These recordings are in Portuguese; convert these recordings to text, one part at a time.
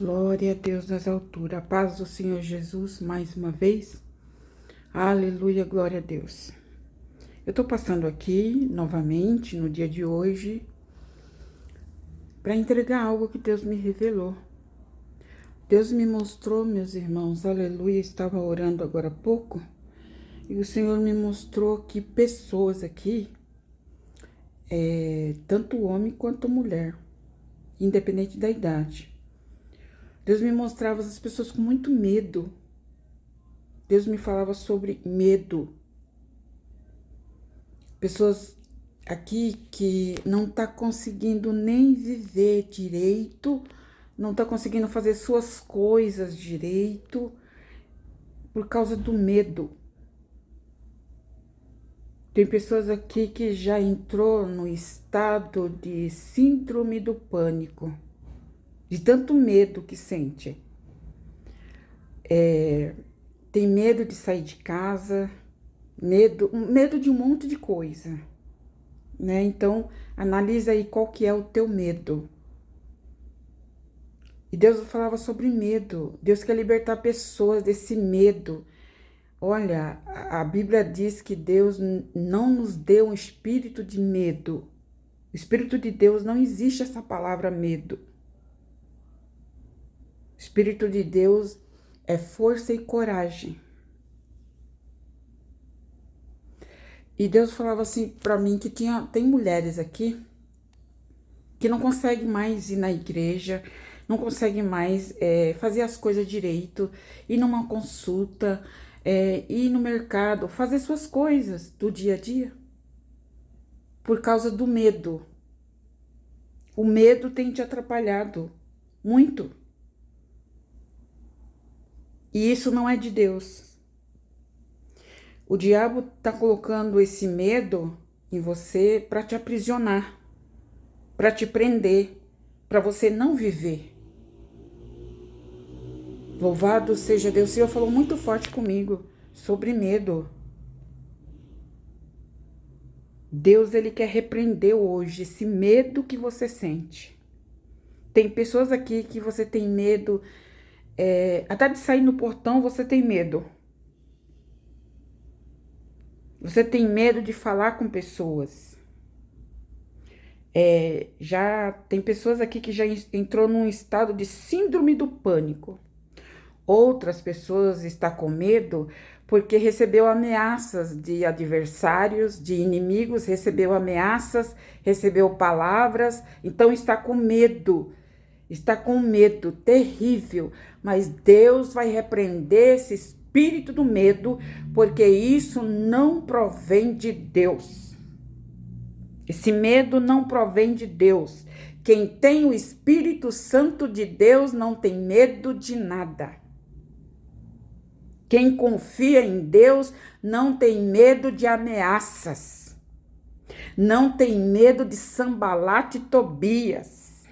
Glória a Deus nas alturas. A paz do Senhor Jesus, mais uma vez. Aleluia, glória a Deus. Eu tô passando aqui, novamente, no dia de hoje, para entregar algo que Deus me revelou. Deus me mostrou, meus irmãos, aleluia, estava orando agora há pouco, e o Senhor me mostrou que pessoas aqui, tanto homem quanto mulher, independente da idade, Deus me mostrava as pessoas com muito medo. Deus me falava sobre medo. Pessoas aqui que não tá conseguindo nem viver direito, não tá conseguindo fazer suas coisas direito por causa do medo. Tem pessoas aqui que já entrou no estado de síndrome do pânico, de tanto medo que sente. Tem medo de sair de casa, medo de um monte de coisa, né? Então, analisa aí qual que é o teu medo. E Deus falava sobre medo. Deus quer libertar pessoas desse medo. Olha, a Bíblia diz que Deus não nos deu um espírito de medo. O Espírito de Deus, não existe essa palavra medo. O Espírito de Deus é força e coragem. E Deus falava assim pra mim que tem mulheres aqui que não conseguem mais ir na igreja, não conseguem mais fazer as coisas direito, ir numa consulta, ir no mercado, fazer suas coisas do dia a dia, por causa do medo. O medo tem te atrapalhado muito. E isso não é de Deus. O diabo tá colocando esse medo em você para te aprisionar, para te prender, para você não viver. Louvado seja Deus. O Senhor falou muito forte comigo sobre medo. Deus, Ele quer repreender hoje esse medo que você sente. Tem pessoas aqui que você tem medo, até de sair no portão você tem medo. Você tem medo de falar com pessoas. Já tem pessoas aqui que já entrou num estado de síndrome do pânico. Outras pessoas estão com medo porque recebeu ameaças de adversários, de inimigos, recebeu ameaças, recebeu palavras, então está com medo terrível, mas Deus vai repreender esse espírito do medo, porque isso não provém de Deus. Esse medo não provém de Deus. Quem tem o Espírito Santo de Deus não tem medo de nada. Quem confia em Deus não tem medo de ameaças. Não tem medo de Sambalate e Tobias.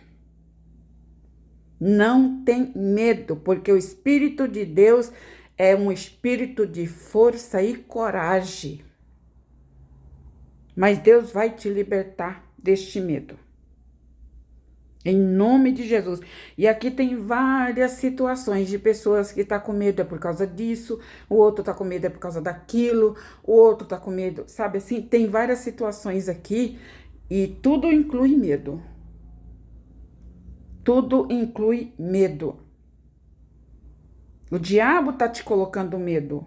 Não tem medo, porque o Espírito de Deus é um espírito de força e coragem. Mas Deus vai te libertar deste medo. Em nome de Jesus. E aqui tem várias situações de pessoas que estão com medo por causa disso, o outro está com medo por causa daquilo, o outro está com medo, sabe assim? Tem várias situações aqui e tudo inclui medo. Tudo inclui medo. O diabo tá te colocando medo.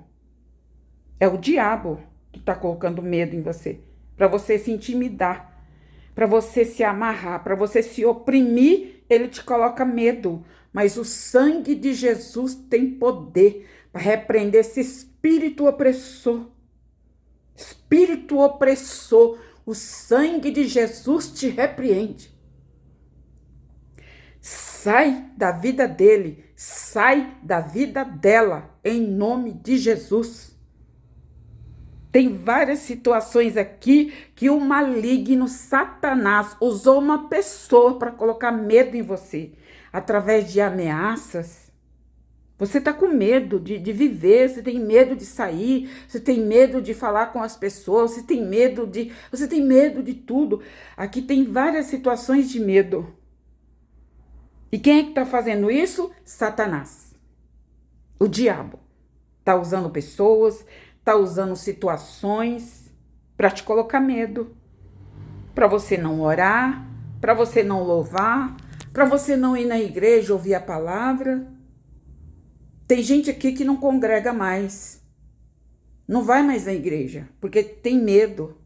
É o diabo que tá colocando medo em você. Para você se intimidar. Para você se amarrar. Para você se oprimir, ele te coloca medo. Mas o sangue de Jesus tem poder para repreender esse espírito opressor. Espírito opressor. O sangue de Jesus te repreende. Sai da vida dele, sai da vida dela, em nome de Jesus. Tem várias situações aqui que o maligno Satanás usou uma pessoa para colocar medo em você, através de ameaças. Você está com medo de viver, você tem medo de sair, você tem medo de falar com as pessoas, você tem medo de tudo. Aqui tem várias situações de medo. E quem é que está fazendo isso? Satanás. O diabo. Está usando pessoas, está usando situações para te colocar medo. Para você não orar, para você não louvar, para você não ir na igreja ouvir a palavra. Tem gente aqui que não congrega mais. Não vai mais na igreja, porque tem medo.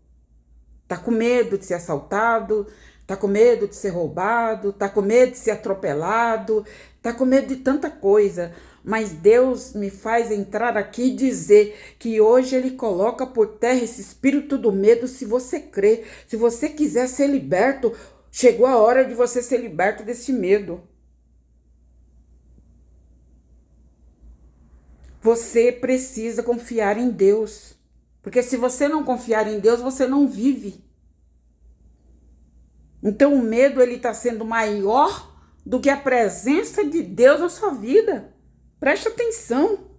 Tá com medo de ser assaltado, tá com medo de ser roubado, tá com medo de ser atropelado, tá com medo de tanta coisa. Mas Deus me faz entrar aqui e dizer que hoje Ele coloca por terra esse espírito do medo se você crê. Se você quiser ser liberto, chegou a hora de você ser liberto desse medo. Você precisa confiar em Deus. Porque se você não confiar em Deus, você não vive. Então o medo ele está sendo maior do que a presença de Deus na sua vida. Preste atenção.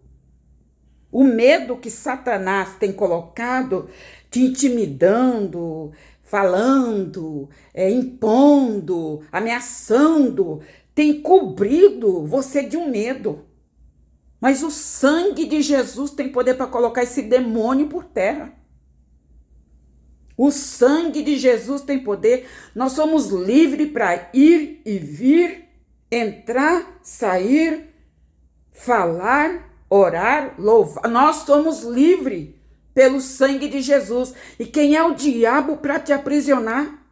O medo que Satanás tem colocado, te intimidando, falando, impondo, ameaçando, tem cobrido você de um medo. Mas o sangue de Jesus tem poder para colocar esse demônio por terra. O sangue de Jesus tem poder. Nós somos livres para ir e vir, entrar, sair, falar, orar, louvar. Nós somos livres pelo sangue de Jesus. E quem é o diabo para te aprisionar?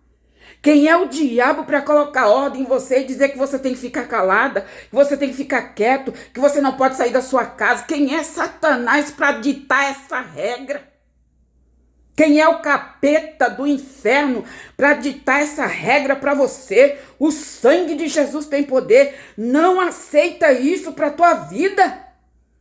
Quem é o diabo para colocar ordem em você e dizer que você tem que ficar calada, que você tem que ficar quieto, que você não pode sair da sua casa? Quem é Satanás para ditar essa regra? Quem é o capeta do inferno para ditar essa regra para você? O sangue de Jesus tem poder. Não aceita isso para a tua vida.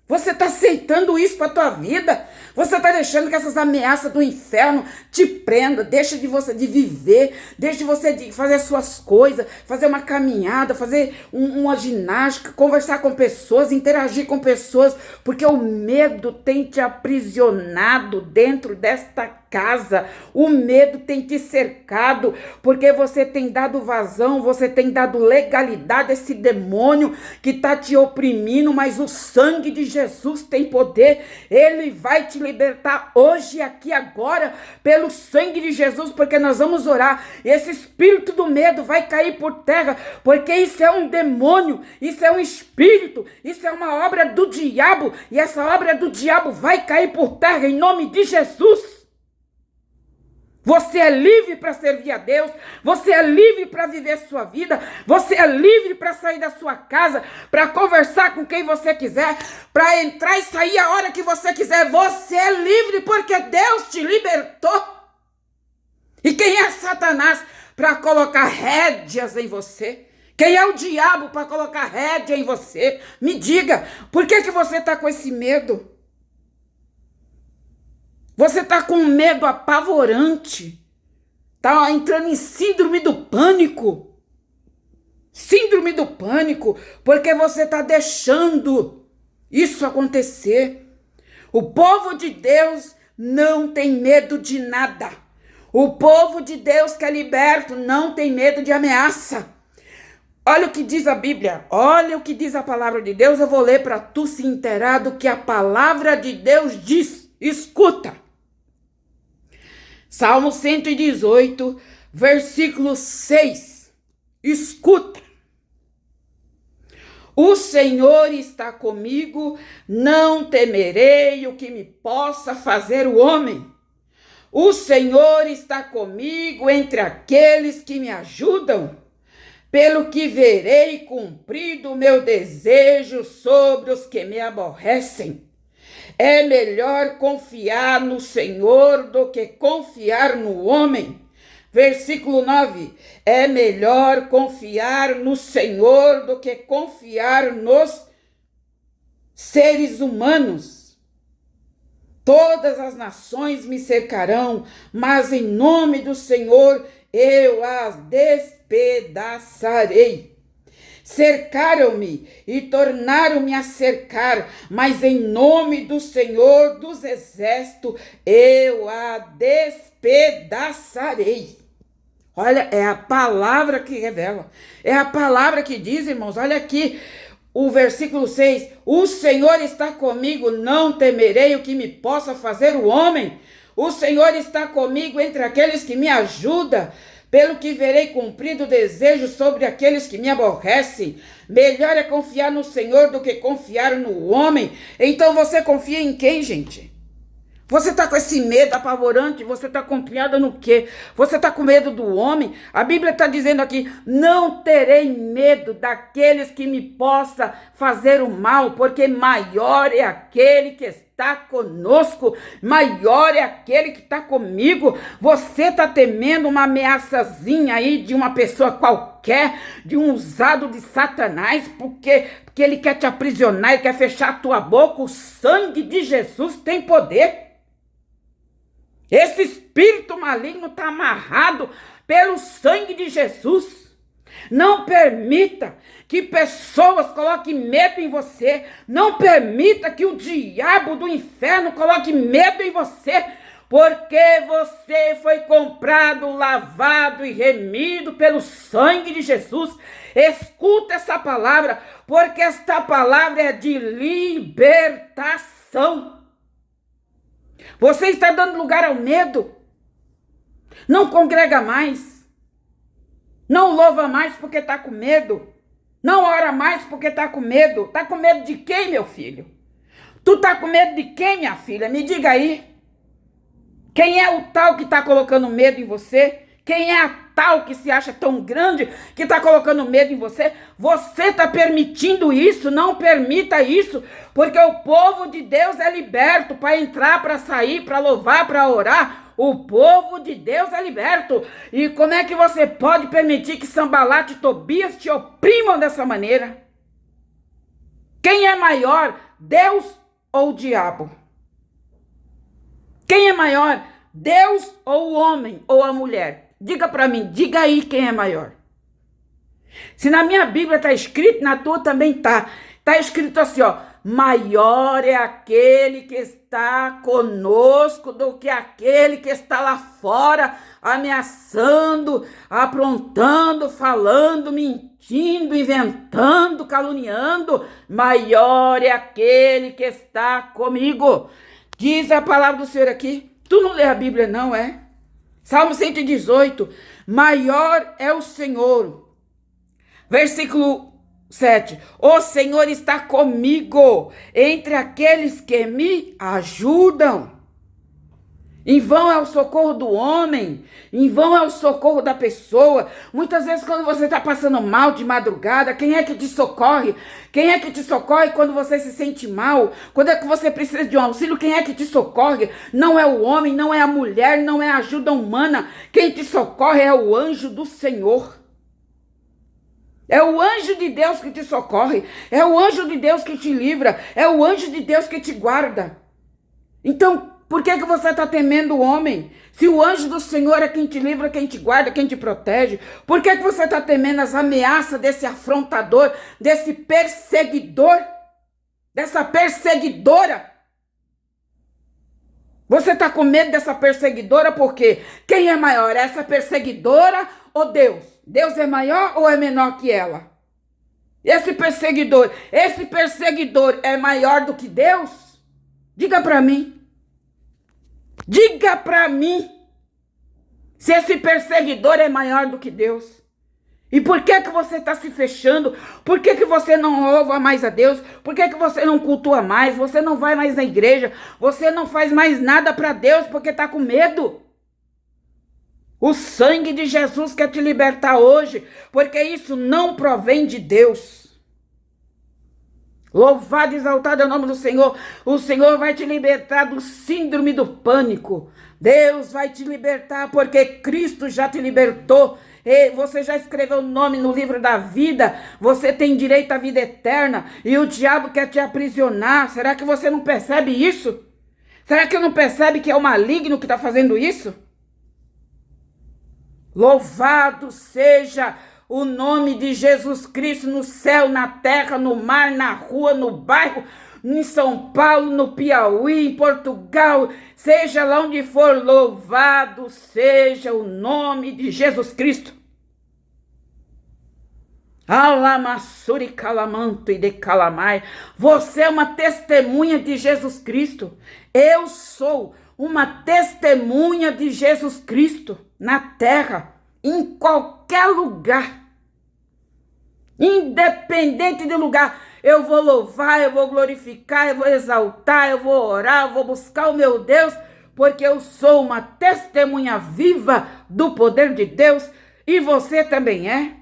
Você está aceitando isso para a tua vida? Você está deixando que essas ameaças do inferno te prendam? Deixa de você de viver, deixa de você de fazer as suas coisas, fazer uma caminhada, fazer uma ginástica, conversar com pessoas, interagir com pessoas, porque o medo tem te aprisionado dentro desta casa. O medo tem te cercado, porque você tem dado vazão, você tem dado legalidade a esse demônio que está te oprimindo, mas o sangue de Jesus tem poder. Ele vai te libertar hoje, aqui, agora, pelo sangue de Jesus, porque nós vamos orar. E esse espírito do medo vai cair por terra, porque isso é um demônio, isso é um espírito, isso é uma obra do diabo, e essa obra do diabo vai cair por terra em nome de Jesus. Você é livre para servir a Deus, você é livre para viver sua vida, você é livre para sair da sua casa, para conversar com quem você quiser, para entrar e sair a hora que você quiser. Você é livre porque Deus te libertou. E quem é Satanás para colocar rédeas em você? Quem é o diabo para colocar rédea em você? Me diga, por que você está com esse medo? Você está com um medo apavorante. Está entrando em síndrome do pânico. Síndrome do pânico, porque você está deixando isso acontecer. O povo de Deus não tem medo de nada. O povo de Deus que é liberto não tem medo de ameaça. Olha o que diz a Bíblia, olha o que diz a palavra de Deus. Eu vou ler para tu se inteirar do que a palavra de Deus diz. Escuta. Salmo 118, versículo 6. Escuta. O Senhor está comigo, não temerei o que me possa fazer o homem. O Senhor está comigo entre aqueles que me ajudam, pelo que verei cumprido o meu desejo sobre os que me aborrecem. É melhor confiar no Senhor do que confiar no homem. Versículo 9. É melhor confiar no Senhor do que confiar nos seres humanos. Todas as nações me cercarão, mas em nome do Senhor eu as despedaçarei. Cercaram-me e tornaram-me a cercar, mas em nome do Senhor dos Exércitos eu a despedaçarei. Olha, é a palavra que revela. É a palavra que diz, irmãos. Olha aqui o versículo 6. O Senhor está comigo, não temerei o que me possa fazer o homem. O Senhor está comigo entre aqueles que me ajudam. Pelo que verei cumprido o desejo sobre aqueles que me aborrecem. Melhor é confiar no Senhor do que confiar no homem. Então você confia em quem, gente? Você está com esse medo apavorante, você está confiada no quê? Você está com medo do homem? A Bíblia está dizendo aqui, não terei medo daqueles que me possa fazer o mal, porque maior é aquele que está conosco, maior é aquele que está comigo. Você está temendo uma ameaçazinha aí de uma pessoa qualquer, de um usado de Satanás, porque ele quer te aprisionar, ele quer fechar a tua boca. O sangue de Jesus tem poder. Esse espírito maligno está amarrado pelo sangue de Jesus. Não permita que pessoas coloquem medo em você. Não permita que o diabo do inferno coloque medo em você. Porque você foi comprado, lavado e remido pelo sangue de Jesus. Escuta essa palavra, porque esta palavra é de libertação. Você está dando lugar ao medo. Não congrega mais. Não louva mais porque está com medo. Não ora mais porque está com medo. Está com medo de quem, meu filho? Tu está com medo de quem, minha filha? Me diga aí. Quem é o tal que está colocando medo em você? Quem é a tal que se acha tão grande que está colocando medo em você? Você está permitindo isso? Não permita isso, porque o povo de Deus é liberto para entrar, para sair, para louvar, para orar. O povo de Deus é liberto. E como é que você pode permitir que Sanbalat e Tobias te oprimam dessa maneira? Quem é maior, Deus ou o diabo? Quem é maior, Deus ou o homem ou a mulher? Diga para mim, diga aí quem é maior. Se na minha Bíblia está escrito, na tua também está. Está escrito assim, ó. Maior é aquele que está conosco do que aquele que está lá fora, ameaçando, aprontando, falando, mentindo, inventando, caluniando. Maior é aquele que está comigo. Diz a palavra do Senhor aqui. Tu não lê a Bíblia não, é? Salmo 118, maior é o Senhor. Versículo 7, o Senhor está comigo, entre aqueles que me ajudam. Em vão é o socorro do homem, em vão é o socorro da pessoa. Muitas vezes quando você está passando mal de madrugada, quem é que te socorre? Quem é que te socorre quando você se sente mal? Quando é que você precisa de um auxílio, quem é que te socorre? Não é o homem, não é a mulher, não é a ajuda humana. Quem te socorre é o anjo do Senhor. É o anjo de Deus que te socorre, é o anjo de Deus que te livra, é o anjo de Deus que te guarda. Então, por que você está temendo o homem? Se o anjo do Senhor é quem te livra, quem te guarda, quem te protege, por que você está temendo as ameaças desse afrontador, desse perseguidor, dessa perseguidora? Você está com medo dessa perseguidora porque quem é maior, essa perseguidora ou Deus? Deus é maior ou é menor que ela? Esse perseguidor é maior do que Deus? Diga para mim. Diga para mim se esse perseguidor é maior do que Deus. E por que você está se fechando? Por que você não louva mais a Deus? Por que você não cultua mais? Você não vai mais na igreja? Você não faz mais nada para Deus porque está com medo? O sangue de Jesus quer te libertar hoje, porque isso não provém de Deus. Louvado e exaltado é o nome do Senhor. O Senhor vai te libertar do síndrome do pânico. Deus vai te libertar porque Cristo já te libertou. E você já escreveu o nome no livro da vida. Você tem direito à vida eterna. E o diabo quer te aprisionar. Será que você não percebe isso? Será que não percebe que é o maligno que está fazendo isso? Louvado seja o nome de Jesus Cristo no céu, na terra, no mar, na rua, no bairro, em São Paulo, no Piauí, em Portugal, seja lá onde for, louvado seja o nome de Jesus Cristo. Alamassuri calamanto e de calamai. Você é uma testemunha de Jesus Cristo. Eu sou uma testemunha de Jesus Cristo na terra, em qualquer lugar. Independente do lugar, eu vou louvar, eu vou glorificar, eu vou exaltar, eu vou orar, eu vou buscar o meu Deus, porque eu sou uma testemunha viva do poder de Deus e você também é.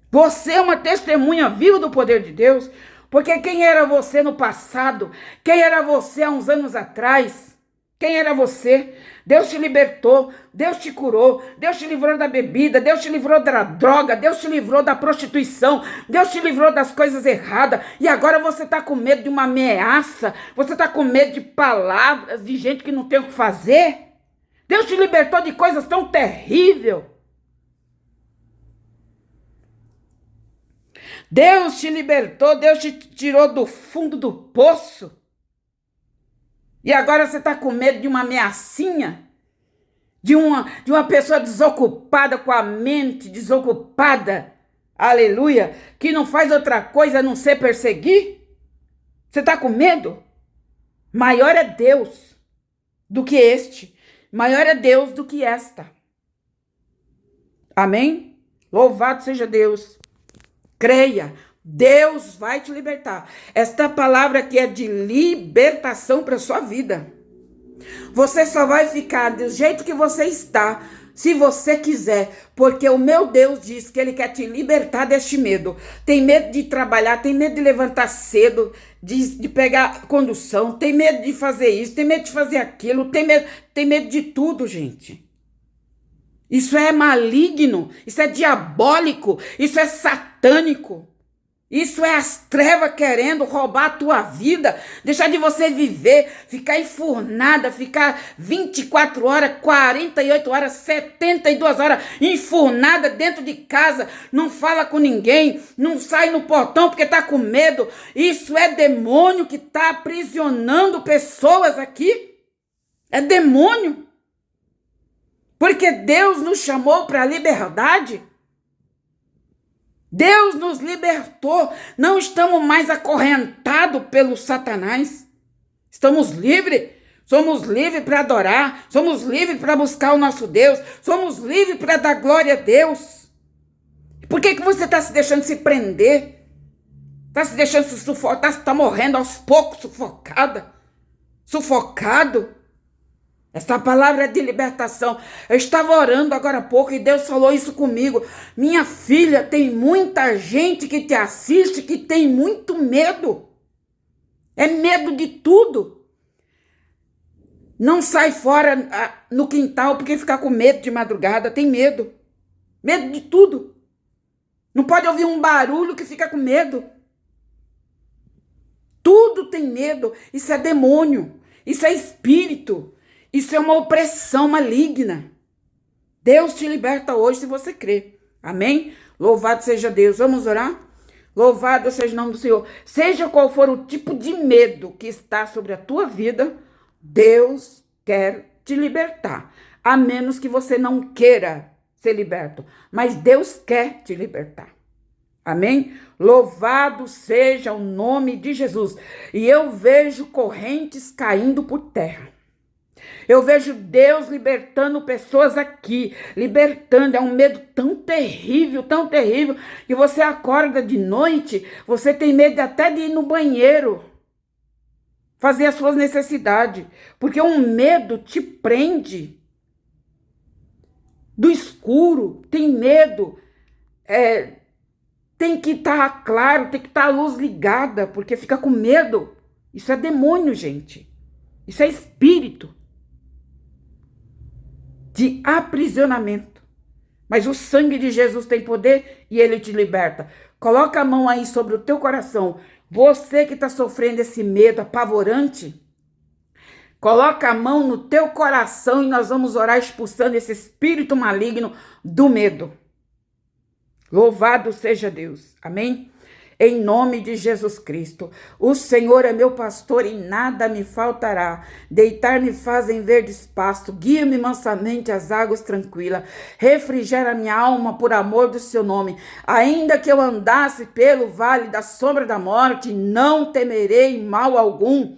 Você é uma testemunha viva do poder de Deus, porque quem era você no passado? Quem era você há uns anos atrás? Quem era você? Deus te libertou, Deus te curou, Deus te livrou da bebida, Deus te livrou da droga, Deus te livrou da prostituição, Deus te livrou das coisas erradas, e agora você está com medo de uma ameaça, você está com medo de palavras, de gente que não tem o que fazer? Deus te libertou de coisas tão terríveis. Deus te libertou, Deus te tirou do fundo do poço. E agora você está com medo de uma ameaçinha? De uma pessoa desocupada, com a mente desocupada, aleluia, que não faz outra coisa a não ser perseguir? Você está com medo? Maior é Deus do que este. Maior é Deus do que esta. Amém? Louvado seja Deus. Creia, Deus vai te libertar. Esta palavra aqui é de libertação para a sua vida. Você só vai ficar do jeito que você está, se você quiser, porque o meu Deus diz que Ele quer te libertar deste medo. Tem medo de trabalhar, tem medo de levantar cedo, de pegar condução, tem medo de fazer isso, tem medo de fazer aquilo, tem medo de tudo, gente. Isso é maligno, isso é diabólico, isso é satânico. Isso é as trevas querendo roubar a tua vida, deixar de você viver, ficar enfurnada, ficar 24 horas, 48 horas, 72 horas enfurnada dentro de casa, não fala com ninguém, não sai no portão porque tá com medo. Isso é demônio que tá aprisionando pessoas aqui. É demônio. Porque Deus nos chamou para a liberdade. Deus nos libertou. Não estamos mais acorrentados pelo Satanás. Estamos livres. Somos livres para adorar. Somos livres para buscar o nosso Deus. Somos livres para dar glória a Deus. Por que você está se deixando se prender? Está se deixando se sufocar? Está morrendo aos poucos sufocada? Sufocado? Essa palavra é de libertação. Eu estava orando agora há pouco e Deus falou isso comigo. Minha filha, tem muita gente que te assiste que tem muito medo. É medo de tudo. Não sai fora no quintal porque fica com medo de madrugada. Tem medo. Medo de tudo. Não pode ouvir um barulho que fica com medo. Tudo tem medo. Isso é demônio. Isso é espírito. Isso é uma opressão maligna. Deus te liberta hoje se você crê. Amém? Louvado seja Deus. Vamos orar? Louvado seja o nome do Senhor. Seja qual for o tipo de medo que está sobre a tua vida, Deus quer te libertar. A menos que você não queira ser liberto. Mas Deus quer te libertar. Amém? Louvado seja o nome de Jesus. E eu vejo correntes caindo por terra. Eu vejo Deus libertando pessoas aqui, libertando. É um medo tão terrível, que você acorda de noite, você tem medo até de ir no banheiro, fazer as suas necessidades, porque um medo te prende do escuro, tem medo, tem que estar claro, tem que estar a luz ligada, porque fica com medo. Isso é demônio, gente. Isso é espírito de aprisionamento. Mas o sangue de Jesus tem poder e ele te liberta. Coloca a mão aí sobre o teu coração. Você que está sofrendo esse medo apavorante, coloca a mão no teu coração e nós vamos orar expulsando esse espírito maligno do medo. Louvado seja Deus. Amém? Em nome de Jesus Cristo. O Senhor é meu pastor e nada me faltará. Deitar-me faz em verdes pastos, guia-me mansamente às águas tranquilas. Refrigera minha alma por amor do seu nome. Ainda que eu andasse pelo vale da sombra da morte, não temerei mal algum.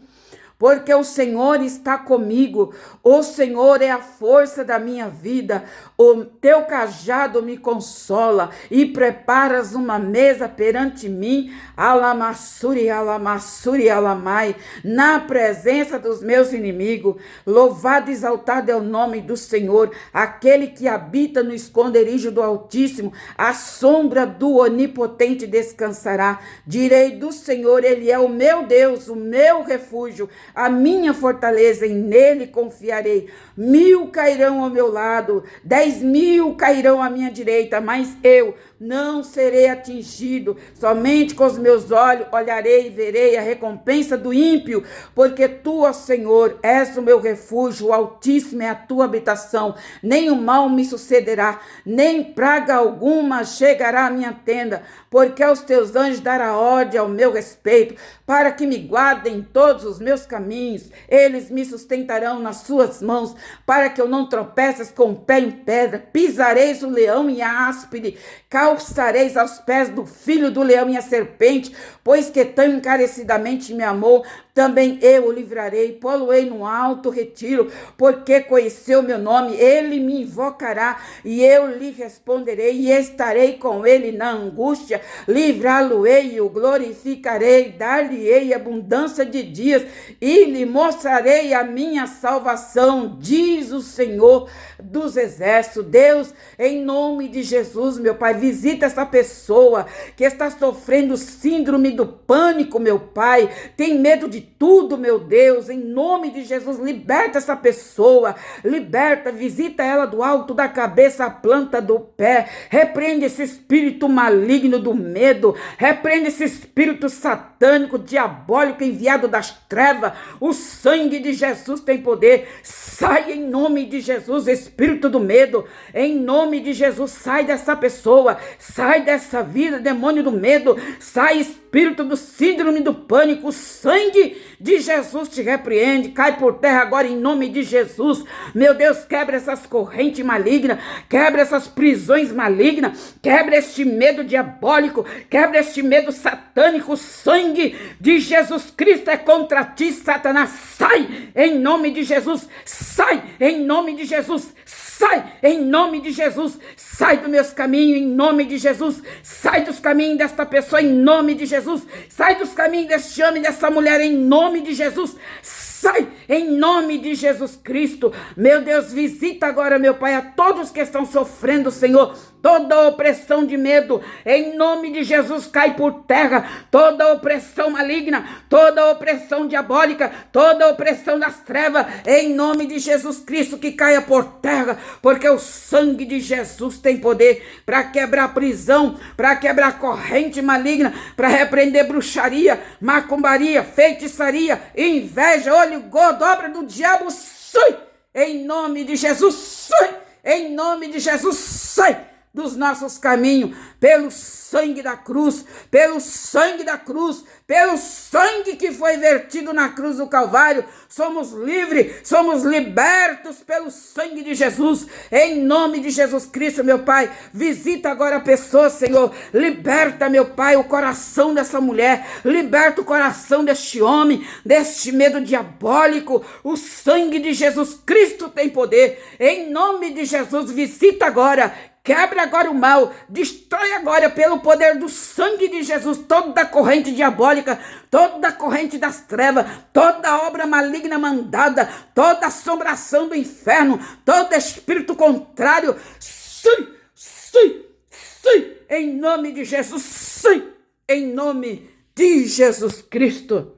Porque o Senhor está comigo, o Senhor é a força da minha vida, o teu cajado me consola e preparas uma mesa perante mim, alamassuri, alamai, na presença dos meus inimigos. Louvado e exaltado é o nome do Senhor, aquele que habita no esconderijo do Altíssimo, a sombra do Onipotente descansará. Direi do Senhor, ele é o meu Deus, o meu refúgio, a minha fortaleza, e nele confiarei. 1000 cairão ao meu lado, 10.000 cairão à minha direita, mas eu não serei atingido. Somente com os meus olhos olharei e verei a recompensa do ímpio, porque tu, ó Senhor, és o meu refúgio, o Altíssimo é a tua habitação. Nem o mal me sucederá, nem praga alguma chegará à minha tenda, porque aos teus anjos dará ordem ao meu respeito, para que me guardem em todos os meus caminhos. Eles me sustentarão nas suas mãos, para que eu não tropeças com o pé em pedra. Pisareis o leão e a áspide, calçareis aos pés do filho do leão e a serpente, pois que tão encarecidamente me amou, também eu o livrarei, pô-lo-ei no alto retiro, porque conheceu meu nome. Ele me invocará e eu lhe responderei, e estarei com ele na angústia, livrá-lo-ei e o glorificarei, dar-lhe-ei abundância de dias e lhe mostrarei a minha salvação, diz o Senhor dos exércitos. Deus, em nome de Jesus, meu Pai, visita essa pessoa que está sofrendo síndrome do pânico, meu Pai, tem medo de tudo, meu Deus, em nome de Jesus, liberta essa pessoa, liberta, visita ela do alto da cabeça à planta do pé, repreende esse espírito maligno do medo, repreende esse espírito satânico, diabólico, enviado das trevas. O sangue de Jesus tem poder. Sai em nome de Jesus, espírito do medo, em nome de Jesus, sai dessa pessoa, sai dessa vida, demônio do medo, sai espírito do síndrome do pânico. O sangue de Jesus te repreende, cai por terra agora em nome de Jesus. Meu Deus, quebra essas correntes malignas, quebra essas prisões malignas, quebra este medo diabólico, quebra este medo satânico. O sangue de Jesus Cristo é contra ti, Satanás. Sai em nome de Jesus, sai em nome de Jesus, sai em nome de Jesus, sai dos meus caminhos em nome de Jesus, sai dos caminhos desta pessoa em nome de Jesus, sai dos caminhos deste homem, dessa mulher em nome de Jesus, sai em nome de Jesus Cristo. Meu Deus, visita agora, meu Pai, a todos que estão sofrendo, Senhor, toda opressão de medo, em nome de Jesus, cai por terra, toda opressão maligna, toda opressão diabólica, toda opressão das trevas, em nome de Jesus Cristo, que caia por terra, porque o sangue de Jesus tem poder para quebrar prisão, para quebrar corrente maligna, para repreender bruxaria, macumbaria, feitiçaria, inveja, olho gordo, obra do diabo. Sai, em nome de Jesus, sai, em nome de Jesus, sai dos nossos caminhos, pelo sangue da cruz, pelo sangue da cruz, pelo sangue que foi vertido na cruz do Calvário, somos livres, somos libertos pelo sangue de Jesus, em nome de Jesus Cristo, meu Pai. Visita agora a pessoa, Senhor, liberta, meu Pai, o coração dessa mulher, liberta o coração deste homem, deste medo diabólico. O sangue de Jesus Cristo tem poder, em nome de Jesus, visita agora, quebra agora o mal, destrói agora pelo poder do sangue de Jesus toda a corrente diabólica, toda a corrente das trevas, toda obra maligna mandada, toda assombração do inferno, todo espírito contrário. Sim, sim, sim, em nome de Jesus, sim, em nome de Jesus Cristo.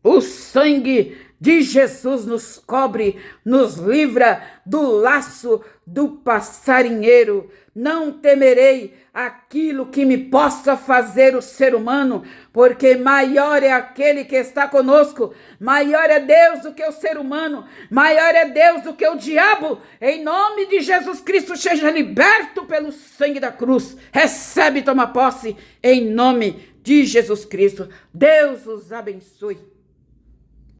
O sangue de Jesus nos cobre, nos livra do laço do passarinheiro. Não temerei aquilo que me possa fazer o ser humano, porque maior é aquele que está conosco, maior é Deus do que o ser humano, maior é Deus do que o diabo. Em nome de Jesus Cristo, seja liberto pelo sangue da cruz. Recebe e toma posse em nome de Jesus Cristo. Deus os abençoe.